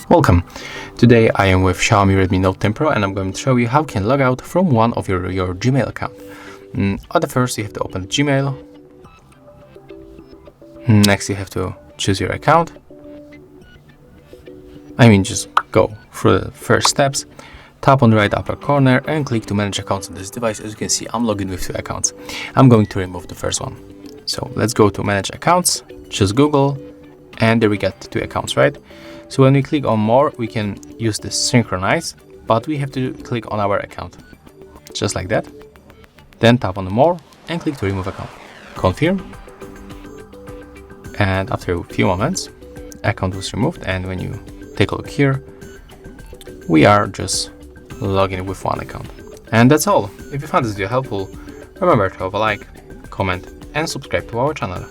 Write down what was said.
Welcome. Today I am with Xiaomi Redmi Note 10 Pro and I'm going to show you how you can log out from one of your Gmail account. At the first you have to open Gmail. Next you have to choose your account. Just go through the first steps. Tap on the right upper corner and click to manage accounts on this device. As you can see, I'm logged in with 2 accounts. I'm going to remove the first one. So let's go to manage accounts, choose Google, and there we get 2 accounts, right? So when we click on more, we can use this synchronize, but we have to click on our account, just like that. Then tap on the more and click to remove account. Confirm. And after a few moments, account was removed. And when you take a look here, we are just logging with 1 account. And that's all. If you found this video helpful, remember to have a like, comment, and subscribe to our channel.